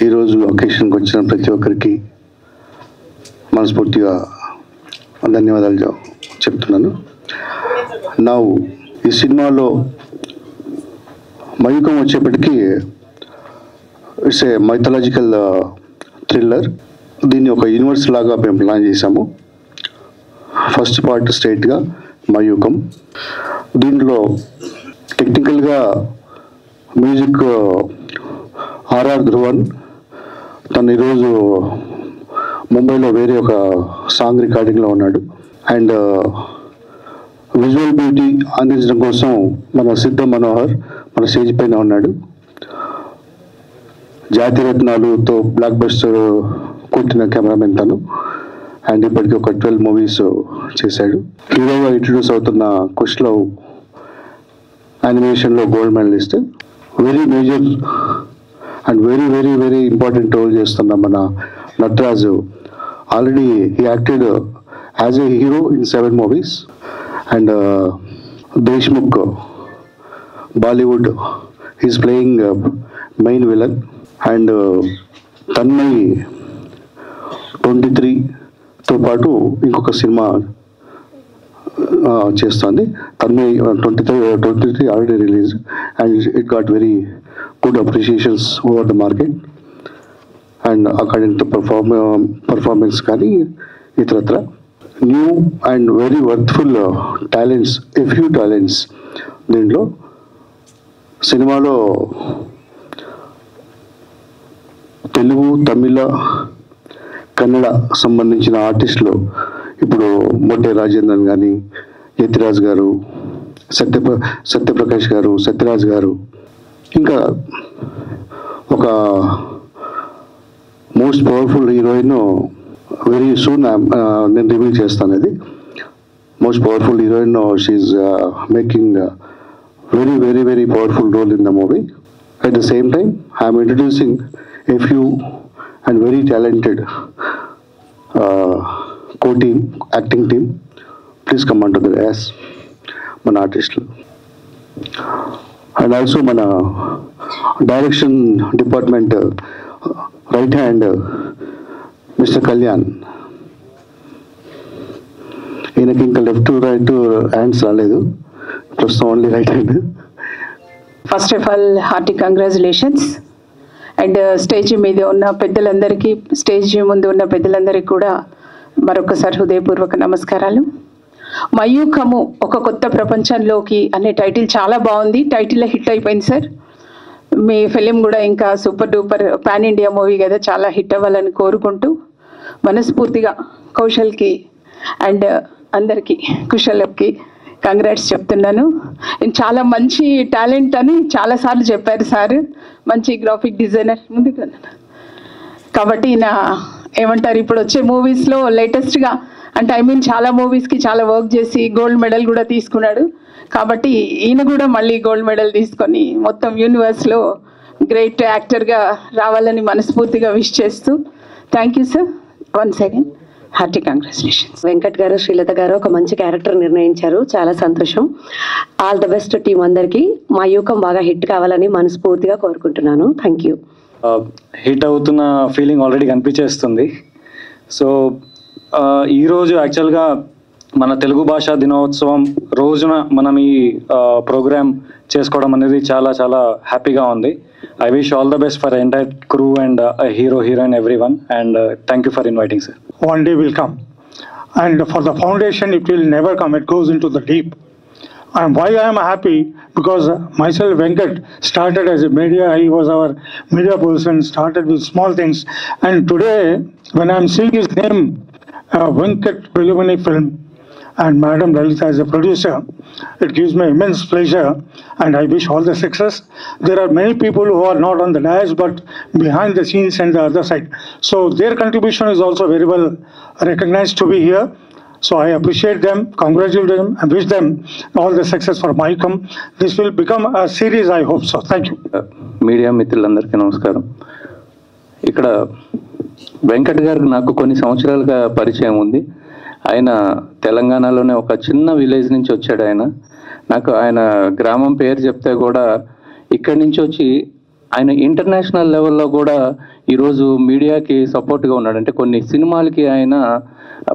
ఈరోజు అకేషన్కి వచ్చిన ప్రతి ఒక్కరికి మనస్ఫూర్తిగా ధన్యవాదాలు చెప్తున్నాను. నా ఈ సినిమాలో మయూకం వచ్చేప్పటికీ ఇట్స్ ఏ మైథలాజికల్ థ్రిల్లర్. దీన్ని ఒక యూనివర్స్ లాగా మేము ప్లాన్ చేశాము. ఫస్ట్ పార్ట్ స్ట్రైట్గా మయూకం. దీంట్లో టెక్నికల్గా మ్యూజిక్ ఆర్ఆర్ ధ్రువన్, తను ఈరోజు ముంబైలో వేరే ఒక సాంగ్ రికార్డింగ్లో ఉన్నాడు. అండ్ విజువల్ బ్యూటీ అందించడం కోసం మన సిద్ధ మనోహర్ మన స్టేజ్ పైన ఉన్నాడు. జాతిరత్నాలుతో బ్లాక్ బస్టర్ కొట్టిన కెమెరామెన్ తను. అండ్ ఇప్పటికీ ఒక 12 మూవీస్ చేశాడు. హీరోగా ఇంట్రడ్యూస్ అవుతున్న కుష్లో యానిమేషన్లో gold medalist. Very major and very very very important role చేస్తున్న మన Nataraju. Already he acted as a hero in 7 movies. And Deshmukh Bollywood he's playing main villain. And Tanmay 23తో పాటు ఇంకొక సినిమా చేస్తుంది. Tanmay 23 already release and it got very good appreciations over the market and according to performance కానీ ఇతరత్ర. New and very worthful talents, a few talents దీంట్లో. సినిమాలో తెలుగు, తమిళ, కన్నడ సంబంధించిన ఆర్టిస్టులు ఇప్పుడు మొట్టే రాజేంద్రన్ కానీ, యతిరాజ్ గారు, సత్యప్రకాష్ గారు, సత్యరాజ్ గారు, ఇంకా ఒక most powerful heroine very soon నేను రివీల్ చేస్తాను. ఇది most powerful heroine. She's making very very very powerful role in the movie. At the same time, I am introducing a few and very talented co-team, acting team. Please come onto the as mana artist. And also mana direction department right hand Mr. Kalyan. ఈయనకి ఇంకా left right hands రాలేదు, ప్రస్తుతం only right hand. First of all hearty congratulations. And stage మీద ఉన్న పెద్దలందరికీ, stage ముందు ఉన్న పెద్దలందరికీ కూడా మరొకసారి హృదయపూర్వక నమస్కారాలు. మయూకము ఒక కొత్త ప్రపంచంలోకి అనే టైటిల్ చాలా బాగుంది. టైటిల్ హిట్ అయిపోయింది సార్. మీ ఫిలిం కూడా ఇంకా super duper pan India movie కదా, చాలా హిట్ అవ్వాలని కోరుకుంటూ మనస్ఫూర్తిగా కౌశల్కి అండ్ అందరికీ, కుశలకి కంగ్రాట్స్ చెప్తున్నాను. చాలా మంచి టాలెంట్ అని చాలాసార్లు చెప్పారు సార్. మంచి గ్రాఫిక్ డిజైనర్ ముందుకు. కాబట్టి నా ఏమంటారు, ఇప్పుడు వచ్చే మూవీస్లో లేటెస్ట్గా అంటే చాలా మూవీస్కి చాలా వర్క్ చేసి గోల్డ్ మెడల్ కూడా తీసుకున్నాడు. కాబట్టి ఈయన కూడా మళ్ళీ గోల్డ్ మెడల్ తీసుకొని మొత్తం యూనివర్స్లో గ్రేట్ యాక్టర్గా రావాలని మనస్ఫూర్తిగా విష్ చేస్తూ thank you sir. Once again hearty congratulations. Venkat గారు, శ్రీలత గారు ఒక మంచి క్యారెక్టర్ నిర్ణయించారు, చాలా సంతోషం. ఆల్ ద బెస్ట్ టీం అందరికీ. మయూకం బాగా హిట్ కావాలని మనస్ఫూర్తిగా కోరుకుంటున్నాను. Thank you. హిట్ అవుతున్న ఫీలింగ్ ఆల్రెడీ కనిపించేస్తుంది. సో ఈరోజు యాక్చువల్గా మన తెలుగు భాషా దినోత్సవం రోజున మనం ఈ ప్రోగ్రామ్ చేసుకోవడం అనేది చాలా చాలా హ్యాపీగా ఉంది. I wish all the best for the entire crew and hero, heroine, everyone. And thank you for inviting, sir. One day will come. And for the foundation, it will never come. It goes into the deep. And why I am happy? Because myself, Venkat, started as a media. He was our media person, started with small things. And today, when I am seeing his name, Venkat Velumani Film, and Madam Lalita as a producer, it gives me immense pleasure and I wish all the success. There are many people who are not on the dais but behind the scenes and the other side. So their contribution is also very well recognized to be here. So I appreciate them, congratulate them and wish them all the success for Maikum. This will become a series, I hope so. Thank you. Media మిత్రులందరికీ నమస్కారం. ఇక్కడ వెంకట్ గారికి నాకు కొన్ని సంవత్సరాలుగా పరిచయం ఉంది. ఆయన తెలంగాణలోనే ఒక చిన్న విలేజ్ నుంచి వచ్చాడు. ఆయన గ్రామం పేరు చెప్తే కూడా ఇక్కడి నుంచి వచ్చి ఆయన ఇంటర్నేషనల్ లెవెల్లో కూడా ఈరోజు మీడియాకి సపోర్ట్గా ఉన్నాడు. అంటే కొన్ని సినిమాలకి ఆయన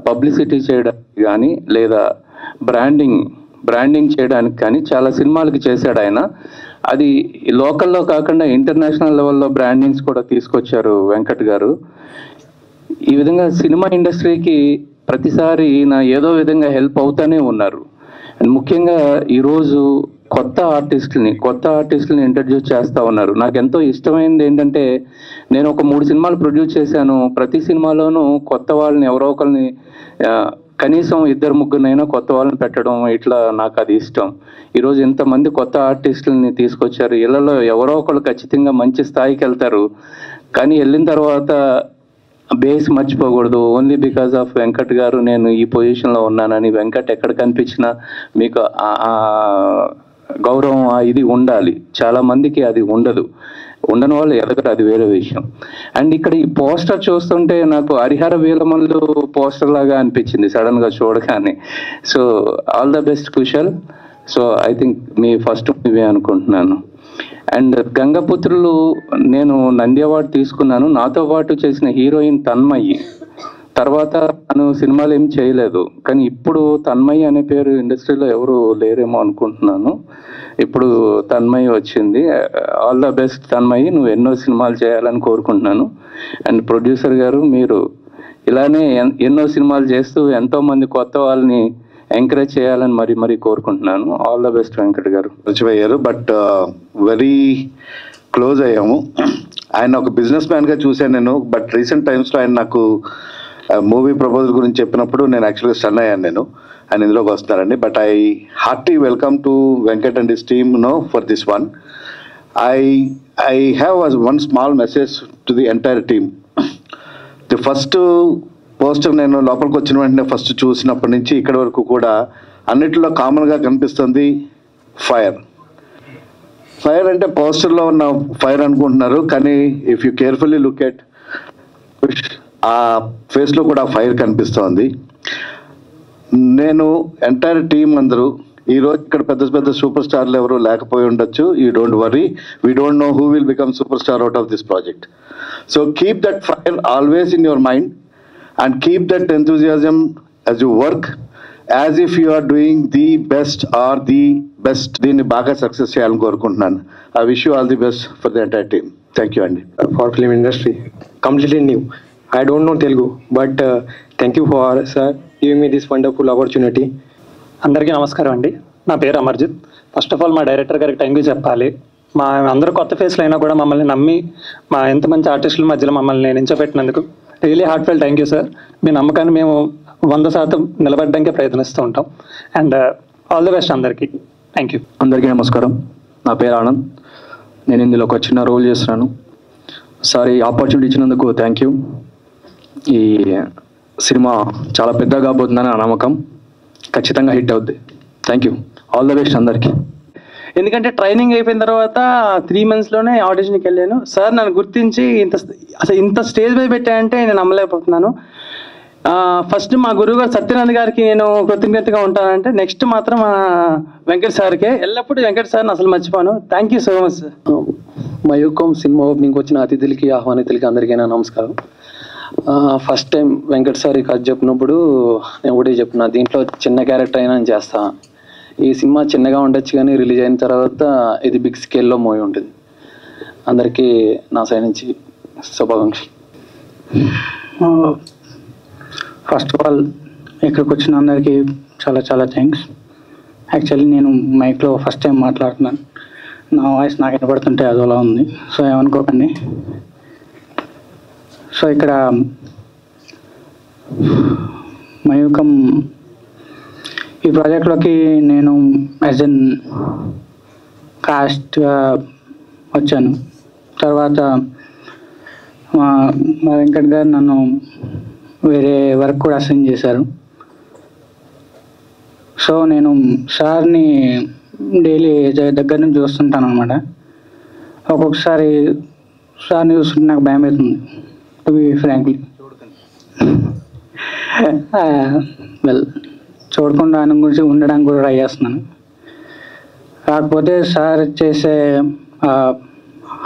పబ్లిసిటీ చేయడానికి కానీ లేదా బ్రాండింగ్ చేయడానికి కానీ చాలా సినిమాలకి చేశాడు ఆయన. అది లోకల్లో కాకుండా ఇంటర్నేషనల్ లెవెల్లో బ్రాండింగ్స్ కూడా తీసుకొచ్చారు వెంకట్ గారు. ఈ విధంగా సినిమా ఇండస్ట్రీకి ప్రతిసారి ఈయన ఏదో విధంగా హెల్ప్ అవుతానే ఉన్నారు. అండ్ ముఖ్యంగా ఈరోజు కొత్త ఆర్టిస్టులని ఇంట్రడ్యూస్ చేస్తూ ఉన్నారు. నాకు ఎంతో ఇష్టమైనది ఏంటంటే, నేను ఒక 3 సినిమాలు ప్రొడ్యూస్ చేశాను. ప్రతి సినిమాలోనూ కొత్త వాళ్ళని ఎవరో ఒకరిని కనీసం 2-3 కొత్త వాళ్ళని పెట్టడం, ఇట్లా నాకు అది ఇష్టం. ఈరోజు ఇంతమంది కొత్త ఆర్టిస్టులని తీసుకొచ్చారు. ఇళ్లలో ఎవరో ఒకరు ఖచ్చితంగా మంచి స్థాయికి వెళ్తారు. కానీ వెళ్ళిన తర్వాత బేస్ మర్చిపోకూడదు. ఓన్లీ బికాస్ ఆఫ్ వెంకట్ గారు నేను ఈ పొజిషన్లో ఉన్నానని, వెంకట్ ఎక్కడ కనిపించినా మీకు గౌరవం ఇది ఉండాలి. చాలా మందికి అది ఉండని వాళ్ళు ఎదగరు, అది వేరే విషయం. అండ్ ఇక్కడ ఈ పోస్టర్ చూస్తుంటే నాకు హరిహర వీలమల్లు పోస్టర్ లాగా అనిపించింది సడన్ గా చూడగానే. So all the best Kushal. So I think me first movie అనుకుంటున్నాను. అండ్ గంగపుత్రులు నేను నంది అవార్డు తీసుకున్నాను. నాతో పాటు చేసిన హీరోయిన్ తన్మయి. తర్వాత తను సినిమాలు ఏం చేయలేదు, కానీ ఇప్పుడు తన్మయి అనే పేరు ఇండస్ట్రీలో ఎవరు లేరేమో అనుకుంటున్నాను. ఇప్పుడు తన్మయి వచ్చింది. ఆల్ ద బెస్ట్ తన్మయి, నువ్వు ఎన్నో సినిమాలు చేయాలని కోరుకుంటున్నాను. అండ్ ప్రొడ్యూసర్ గారు, మీరు ఇలానే ఎన్నో సినిమాలు చేస్తూ ఎంతో మంది కొత్త వాళ్ళని ఎంకరేజ్ చేయాలని మరీ కోరుకుంటున్నాను. ఆల్ ద బెస్ట్ వెంకట్ గారు. పరిచయం అయ్యారు, బట్ వెరీ క్లోజ్ అయ్యాము. ఆయన ఒక బిజినెస్ మ్యాన్గా చూశాను నేను, బట్ రీసెంట్ టైమ్స్లో ఆయన నాకు మూవీ ప్రపోజల్ గురించి చెప్పినప్పుడు నేను యాక్చువల్గా స్టన్ అయ్యాను. ఆయన ఇందులోకి వస్తున్నారండి. But I hearty welcome to Venkat and his team for this one. I have one small message to the entire team. The first poster నేను లోపలికి వచ్చిన వెంటనే ఫస్ట్ చూసినప్పటి నుంచి ఇక్కడి వరకు కూడా అన్నిటిలో కామన్గా కనిపిస్తుంది ఫైర్. ఫైర్ అంటే పోస్టర్లో ఉన్న ఫైర్ అనుకుంటున్నారు, కానీ if you carefully look at ఆ ఫేస్లో కూడా ఫైర్ కనిపిస్తోంది. నేను ఎంటైర్ టీం అందరూ ఈరోజు ఇక్కడ పెద్ద సూపర్ స్టార్లు ఎవరు లేకపోయి ఉండొచ్చు. You don't worry, we don't know who will become super star out of this project. So keep that fire always in your mind and keep that enthusiasm as you work as if you are doing the best or the best. దీన్ని బాగా success చేయాలని కోరుకుంటున్నాను. I wish you all the best for the entire team. Thank you అండి. For film industry completely new. I don't know Telugu, but thank you for sir giving me this wonderful opportunity. అందరికీ నమస్కారం అండి. నా పేరు Amarjit. First of all మా director గారికి thank you చెప్పాలి. మా అందరూ కొత్త ఫేస్లు అయినా కూడా మమ్మల్ని నమ్మి మా ఎంత మంచి ఆర్టిస్టుల మధ్యలో మమ్మల్ని నించోబెట్టినందుకు really heartfelt thank you sir. మీ నమ్మకాన్ని మేము 100% నిలబడడానికే ప్రయత్నిస్తూ ఉంటాం. అండ్ ఆల్ ది బెస్ట్ అందరికీ. Thank you. అందరికీ నమస్కారం. నా పేరు ఆనంద్. నేను ఇందులో ఒక చిన్న రోల్ చేస్తున్నాను. సార్ ఈ ఆపర్చునిటీ ఇచ్చినందుకు థ్యాంక్ యూ. ఈ సినిమా చాలా పెద్దగా కాబోతుందని నా నమ్మకం. ఖచ్చితంగా హిట్ అవుద్ది. Thank you. All the best అందరికీ. ఎందుకంటే ట్రైనింగ్ అయిపోయిన తర్వాత 3 monthsలోనే ఆడిషన్కి వెళ్ళాను. సార్ నన్ను గుర్తించి ఇంత స్టేజ్ మీద పెట్టాయంటే నేను నమ్మలేకపోతున్నాను. ఫస్ట్ మా గురువు గారు సత్యనారాయణ గారికి నేను కృతజ్ఞతగా ఉంటానంటే, నెక్స్ట్ మాత్రం మా వెంకట్ సార్కే. ఎల్లప్పుడూ వెంకట్ సార్ని అసలు మర్చిపోను. Thank you so much sir. Mayukam సినిమా ఓపెనింగ్కి వచ్చిన అతిథులకి ఆహ్వానితులకి అందరికీ నా నమస్కారం. ఫస్ట్ టైం వెంకట్ సార్ కథ చెప్పినప్పుడు నేను ఒకటే చెప్పిన, దీంట్లో చిన్న క్యారెక్టర్ అయినా నేను చేస్తా. ఈ సినిమా చిన్నగా ఉండొచ్చు కానీ రిలీజ్ అయిన తర్వాత ఇది బిగ్ స్కేల్లో మూవీ ఉంటుంది. అందరికీ నా సైడ్ నుంచి శుభాకాంక్షలు. ఫస్ట్ ఆఫ్ ఆల్ ఇక్కడికి వచ్చిన అందరికీ చాలా థ్యాంక్స్. యాక్చువల్లీ నేను మైక్లో ఫస్ట్ టైం మాట్లాడుతున్నాను. నా వాయిస్ నాకు వినపడుతుంటే అదోలా ఉంది, సో ఏమనుకోకండి. సో ఇక్కడ మయూకం ఈ ప్రాజెక్ట్లోకి నేను యాజ్ ఎన్ కాస్ట్గా వచ్చాను. తర్వాత మా వెంకట్ గారు నన్ను వేరే వర్క్ కూడా అసైన్ చేశారు. సో నేను సార్ని డైలీ దగ్గర నుంచి చూస్తుంటాను అనమాట. ఒక్కొక్కసారి సార్ని చూస్తుంటే నాకు భయం అవుతుంది, టు బి ఫ్రాంక్లీ. వెల్, చూడకుండా ఆయన గురించి ఉండడానికి కూడా ట్రై చేస్తున్నాను. కాకపోతే సార్ చేసే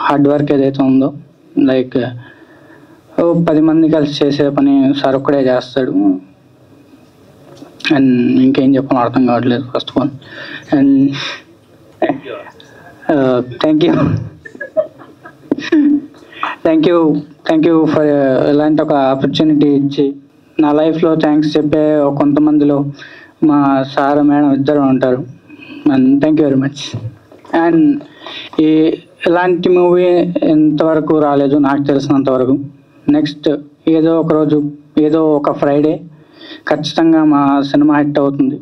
హార్డ్ వర్క్ ఏదైతే ఉందో లైక్ 10 మంది కలిసి చేసే పని సార్ ఒక్కడే చేస్తాడు. అండ్ ఇంకేం చెప్పాలో అర్థం కావట్లేదు first of all. And thank you for ఇలాంటి ఒక ఆపర్చునిటీ ఇచ్చి నా లైఫ్లో థ్యాంక్స్ చెప్పే కొంతమందిలో మా సార్ మేడం ఇద్దరు ఉంటారు. And thank you very much. And ఇలాంటి మూవీ ఎంతవరకు రాలేదు నాకు తెలిసినంతవరకు. నెక్స్ట్ ఏదో ఒక రోజు ఏదో ఒక ఫ్రైడే ఖచ్చితంగా మా సినిమా హిట్ అవుతుంది.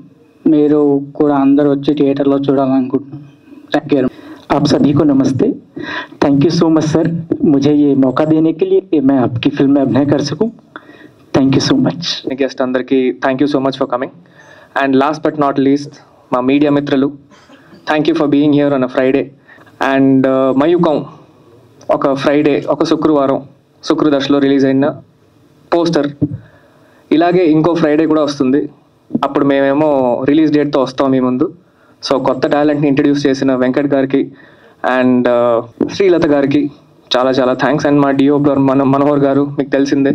మీరు కూడా అందరూ వచ్చి థియేటర్లో చూడాలనుకుంటున్నాను. Thank you. आप सभी को नमस्ते. Thank you so much sir, मुझे ये मौका देने के लिए कि मैं आपकी फिल्म में अभिनय कर सकूं. Thank you so much. Guest అందరికీ thank you so much for coming. And last but not least మా మీడియా మిత్రులు, thank you for being here on a Friday. And Mayukam ఒక ఫ్రైడే, ఒక శుక్రవారం, శుక్రదశలో రిలీజ్ అయిన పోస్టర్ ఇలాగే ఇంకో ఫ్రైడే కూడా వస్తుంది. అప్పుడు మేమేమో రిలీజ్ డేట్తో వస్తాం మీ ముందు. సో కొత్త టాలెంట్ని ఇంట్రడ్యూస్ చేసిన వెంకట్ గారికి అండ్ శ్రీలత గారికి చాలా చాలా థ్యాంక్స్. అండ్ మా డిఓ మనోహర్ గారు, మీకు తెలిసిందే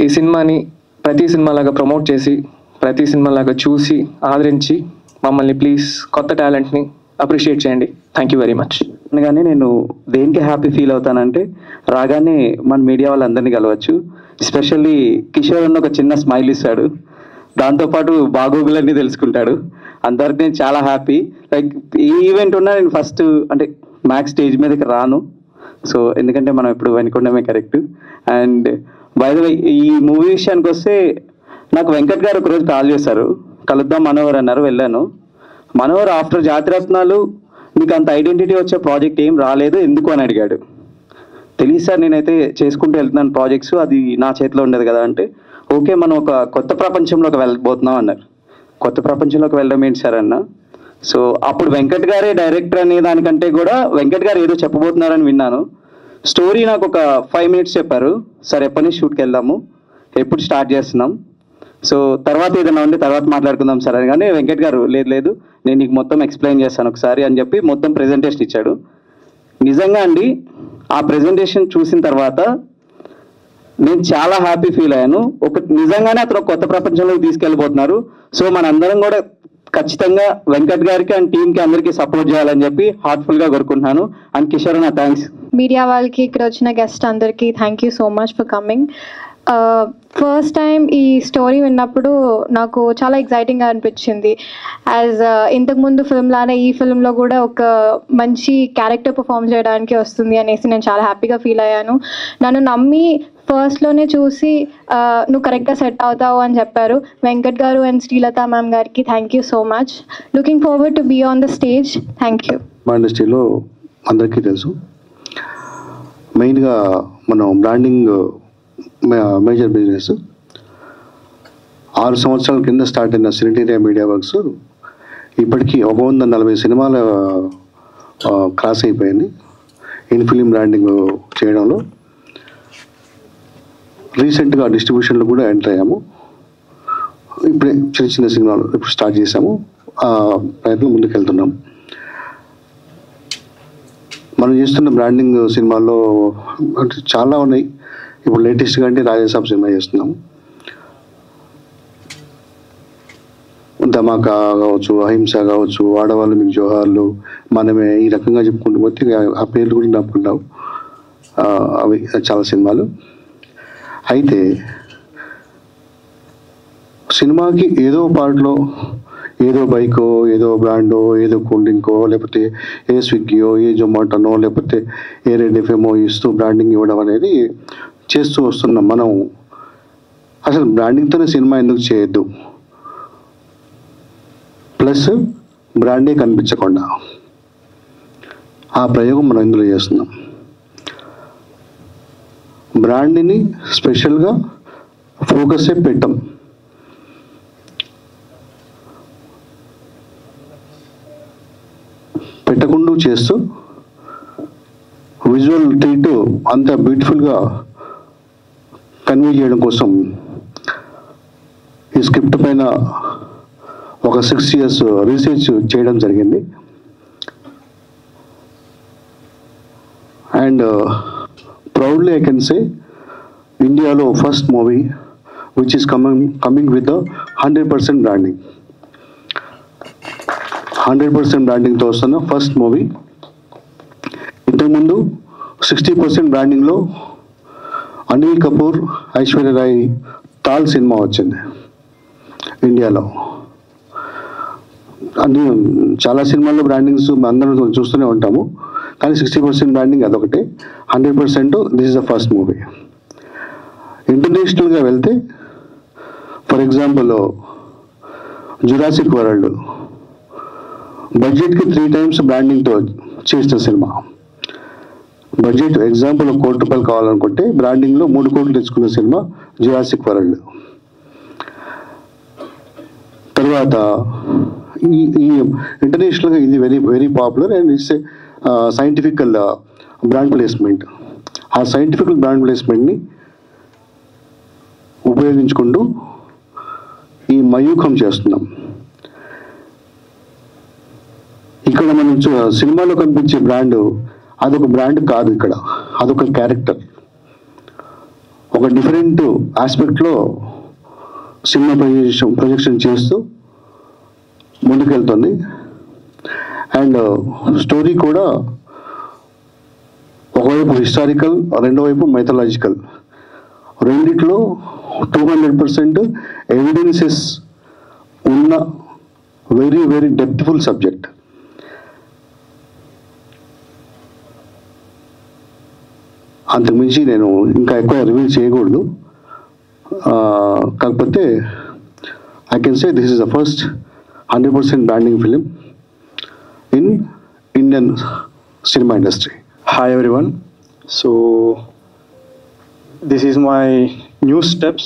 ఈ సినిమాని ప్రతి సినిమాలాగా ప్రమోట్ చేసి ప్రతి సినిమాలాగా చూసి ఆదరించి మమ్మల్ని ప్లీజ్ కొత్త టాలెంట్ని అప్రిషియేట్ చేయండి. Thank you very much. అనగానే నేను దేనికి హ్యాపీ ఫీల్ అవుతానంటే రాగానే మన మీడియా వాళ్ళందరినీ కలవచ్చు. ఎస్పెషల్లీ కిషోర్ అన్న ఒక చిన్న స్మైల్ ఇస్తాడు, దాంతోపాటు బాగోగులన్నీ తెలుసుకుంటాడు. అందరికి నేను చాలా హ్యాపీ. లైక్ ఈ ఈవెంట్ ఉన్నా నేను ఫస్ట్ అంటే మ్యాక్స్ స్టేజ్ మీదకి రాను. సో ఎందుకంటే మనం ఇప్పుడు వెనుకొండమే correct. And by the way ఈ మూవీ విషయానికి వస్తే నాకు వెంకట్ గారు ఒకరోజు కాల్ చేశారు, కలుద్దాం మనోహర్ అన్నారు. వెళ్ళాను. మనోహర్ ఆఫ్టర్ జాతిరత్నాలు నీకు అంత ఐడెంటిటీ వచ్చే ప్రాజెక్ట్ ఏం రాలేదు ఎందుకు అని అడిగాడు. తెలియదు సార్, నేనైతే చేసుకుంటూ వెళ్తున్నాను ప్రాజెక్ట్స్, అది నా చేతిలో ఉండదు కదా అంటే, ఓకే మనం ఒక కొత్త ప్రపంచంలోకి వెళ్ళబోతున్నాం అన్నారు. కొత్త ప్రపంచంలోకి వెళ్ళడం ఏంటి సార్ అన్న. సో అప్పుడు వెంకట్ గారే డైరెక్టర్ అనే దానికంటే కూడా వెంకట్ గారు ఏదో చెప్పబోతున్నారని విన్నాను. స్టోరీ నాకు ఒక 5 minutes చెప్పారు. సార్ ఎప్పటి నుంచి షూట్కి వెళ్దాము, ఎప్పుడు స్టార్ట్ చేస్తున్నాం, సో తర్వాత ఏదైనా ఉంటే తర్వాత మాట్లాడుకుందాం సార్ అని. కానీ వెంకట్ గారు లేదు నేను నీకు మొత్తం ఎక్స్ప్లెయిన్ చేస్తాను ఒకసారి అని చెప్పి మొత్తం ప్రెజెంటేషన్ ఇచ్చాడు. నిజంగా అండి ఆ ప్రెజెంటేషన్ చూసిన తర్వాత నేను చాలా హ్యాపీ ఫీల్ అయ్యాను. నిజంగానే అతను కొత్త ప్రపంచంలోకి తీసుకెళ్ళిపోతున్నారు. సో మనందరం కూడా ఖచ్చితంగా వెంకట్ గారికి అండ్ టీంకి అందరికీ సపోర్ట్ చేయాలని చెప్పి హార్ట్ఫుల్గా కోరుకుంటున్నాను. అండ్ కిషోర్ అన్న థ్యాంక్స్. మీడియా వాళ్ళకి, ఇక్కడ వచ్చిన గెస్ట్ అందరికీ thank you so much for coming. First time ఈ స్టోరీ విన్నప్పుడు నాకు చాలా ఎగ్జైటింగ్గా అనిపించింది. యాజ్ ఇంతకుముందు ఫిల్మ్లానే ఈ ఫిల్మ్లో కూడా ఒక మంచి క్యారెక్టర్ పర్ఫామ్ చేయడానికి వస్తుంది అనేసి నేను చాలా హ్యాపీగా ఫీల్ అయ్యాను. నన్ను నమ్మి ఫస్ట్లోనే చూసి నువ్వు కరెక్ట్గా సెట్ అవుతావు అని చెప్పారు వెంకట్ గారు అండ్ శ్రీలత మ్యామ్ గారికి thank you so much. Looking forward to be on the stage. Thank you. మా ఇండస్ట్రీలో అందరికీ తెలుసు, మెయిన్గా మనం బ్రాండింగ్ మేజర్ బిజినెస్. 6 సంవత్సరాల కింద స్టార్ట్ అయిన సినిటీరియా మీడియా వర్క్స్ ఇప్పటికీ 140 సినిమాలు క్రాస్ అయిపోయింది ఇన్ ఫిలిం బ్రాండింగ్ చేయడంలో. రీసెంట్గా డిస్ట్రిబ్యూషన్లో కూడా ఎంటర్ అయ్యాము. ఇప్పుడే చిన్న సినిమాలు ఇప్పుడు స్టార్ట్ చేసాము, ప్రయత్నం ముందుకు వెళ్తున్నాం. మనం చేస్తున్న బ్రాండింగ్ సినిమాల్లో అంటే చాలా ఉన్నాయి. ఇప్పుడు లేటెస్ట్గా అంటే రాజాసాబ్ సినిమా చేస్తున్నాము, ధమాకా కావచ్చు, అహింస కావచ్చు, ఆడవాళ్ళు మీకు జోహార్లు, మనమే, ఈ రకంగా చెప్పుకుంటూ పోతే ఆ పేర్లు కూడా నప్పుకుంటాం. అవి చాలా సినిమాలు. అయితే సినిమాకి ఏదో పార్ట్లో ఏదో బైకో, ఏదో బ్రాండో, ఏదో కూల్ డ్రింకో, లేకపోతే ఏ స్విగ్గీయో, ఏ జొమాటోనో, లేకపోతే ఏ రెడ్ ఎఫ్ఎంఓ ఇస్తూ బ్రాండింగ్ ఇవ్వడం అనేది చేస్తూ వస్తున్నాం. మనం అసలు బ్రాండింగ్తోనే సినిమా ఎందుకు చేయొద్దు, ప్లస్ బ్రాండే కనిపించకుండా ఆ ప్రయోగం మనం ఇందులో చేస్తున్నాం. బ్రాండ్ని స్పెషల్గా ఫోకస్ పెట్టాం. పెట్టకుండా చేస్తూ విజువల్ ట్రీట్ అంత బ్యూటిఫుల్గా కన్వే చేయడం కోసం ఈ స్క్రిప్ట్ పైన ఒక 6 years రీసెర్చ్ చేయడం జరిగింది. And proudly I can say, Indialo first movie which is coming with the 100% branding. 100% branding తో వస్తున్న ఫస్ట్ మూవీ. ఇంతకుముందు 60% బ్రాండింగ్లో అనిల్ కపూర్, ఐశ్వర్య రాయ్ తాల్ సినిమా వచ్చింది ఇండియాలో. అన్ని చాలా సినిమాల్లో బ్రాండింగ్స్ అందరం చూస్తూనే ఉంటాము, కానీ 60% బ్రాండింగ్ అదొకటే. 100% this is the first movie. ఇంటర్నేషనల్గా వెళ్తే ఫర్ ఎగ్జాంపుల్ జురాసిక్ వరల్డ్ బడ్జెట్కి 3 times బ్రాండింగ్తో చేసిన సినిమా. బడ్జెట్ ఎగ్జాంపుల్ ₹1 కోటి కావాలనుకుంటే బ్రాండింగ్లో 3 కోట్లు తెచ్చుకున్న సినిమా జురాసిక్ వరల్డ్. తర్వాత ఈ ఇంటర్నేషనల్గా ఇది very very popular and it's scientifical brand placement. ఆ సైంటిఫికల్ బ్రాండ్ ప్లేస్మెంట్ని ఉపయోగించుకుంటూ ఈ మయూఖం చేస్తున్నాం. ఇక్కడ మనం సినిమాలో కనిపించే బ్రాండ్ అదొక బ్రాండ్ కాదు, ఇక్కడ అదొక క్యారెక్టర్. ఒక డిఫరెంట్ ఆస్పెక్ట్లో సినిమా ప్రొజెక్షన్ చేస్తూ ముందుకెళ్తుంది. అండ్ స్టోరీ కూడా ఒకవైపు హిస్టారికల్, రెండో వైపు మైథలాజికల్, రెండిట్లో 200% ఎవిడెన్సెస్ ఉన్న వెరీ వెరీ డెప్త్ఫుల్ సబ్జెక్ట్. అంతకుమించి నేను ఇంకా ఎక్కువ రివీల్ చేయకూడదు. కాకపోతే I can say this is the first 100% branding film in Indian cinema industry. Hi everyone. So this is my new steps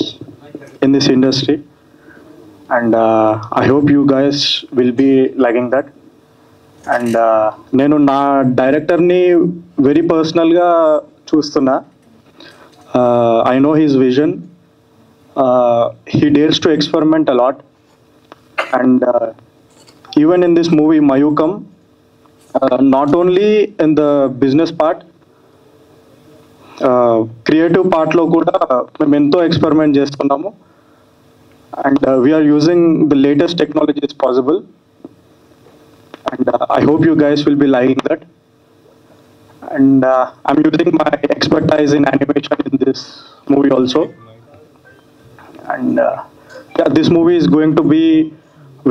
in this industry, and I hope you guys will be liking that. And నేను నా డైరెక్టర్ని very పర్సనల్గా చూస్తున్నా. I know his vision. He dares to experiment a lot, and even in this movie Mayukam, not only in the business part, creative పార్ట్లో కూడా మేము ఎంతో experiment చేస్తున్నాము. And we're using the latest technologies possible, and I hope you guys will be liking that. And I'm using my expertise in animation in this movie also. And this movie is going to be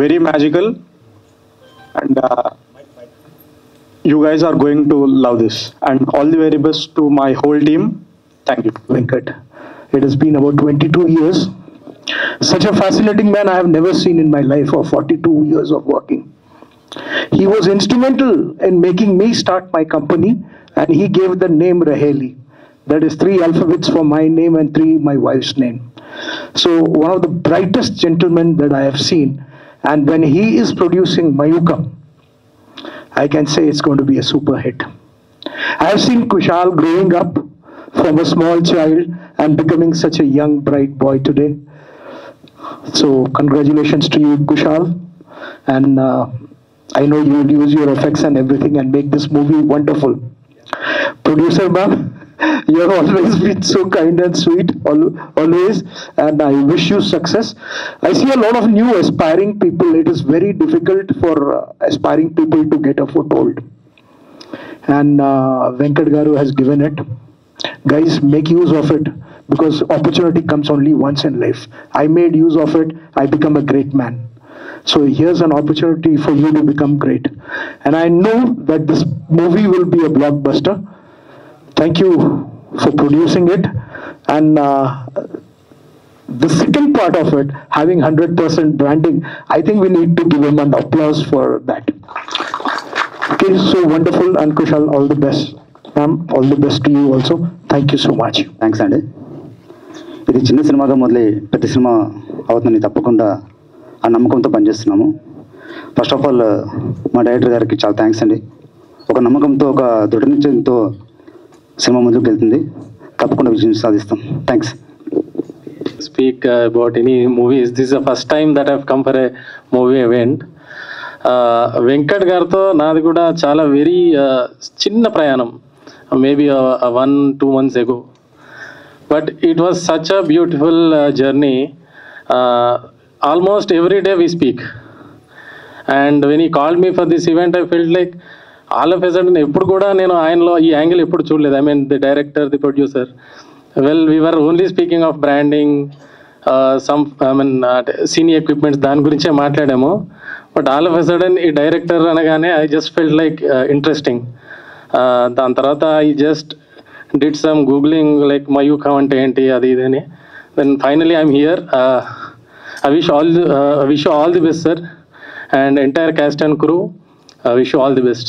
very magical, and you guys are going to love this, and all the very best to my whole team. Thank you. Venkat, it has been about 22 years. Such a fascinating man I have never seen in my life of 42 years of working. He was instrumental in making me start my company, and he gave the name Raheli. That is 3 alphabets for my name and 3 my wife's name. So one of the brightest gentlemen that I have seen, and when he is producing Mayukam, I can say it's going to be a super hit. I have seen Kushal growing up from a small child and becoming such a young, bright boy today. So congratulations to you, Kushal. And I know you will use your effects and everything and make this movie wonderful. Producer ma'am, you have always been so kind and sweet, always, and I wish you success. I see a lot of new aspiring people. It is very difficult for aspiring people to get a foothold, and Venkat Garu has given it. Guys, make use of it, because opportunity comes only once in life. I made use of it. I become a great man. So here's an opportunity for you to become great, and I know that this movie will be a blockbuster. Thank you for producing it. And the second part of it, having 100% branding, I think we need to give him an applause for that. Okay, so wonderful. And Kushal, all the best. Ma'am, all the best to you also. Thank you so much. Thanks అండి. ఇది చిన్న సినిమాగా మొదలై పెద్ద cinema అవుతుందని తప్పకుండా ఆ నమ్మకంతో పనిచేస్తున్నాము. ఫస్ట్ ఆఫ్ ఆల్ మా డైరెక్టర్ గారికి చాలా థ్యాంక్స్ అండి. ఒక నమ్మకంతో, ఒక దృఢ నిశ్చయంతో సినిమా ముందుకు వెళ్తుంది. తప్పకుండా విజయం సాధిస్తాం. Thanks. Speak about any movies. This is the first time that I've come for a movie event. Venkat గారితో నాది కూడా చాలా వెరీ చిన్న ప్రయాణం. maybe 1-2 months ago. But it was such a beautiful journey. Almost every day we speak. And when he called me for this event, I felt like all of a sudden, ఎప్పుడు కూడా నేను ఆయనలో ఈ angle ఎప్పుడు చూడలేదు. I mean, the director, the producer. Well, we were only speaking of branding, some scene equipments, దాని గురించే మాట్లాడాము. But all of a sudden, ఈ డైరెక్టర్ అనగానే I just felt like interesting. దాని తర్వాత I just did some googling, like Mayukam అంటే ఏంటి అది ఇది అని. Then finally I'm here. I wish you all the best, sir, and entire cast and crew. I wish you all the best.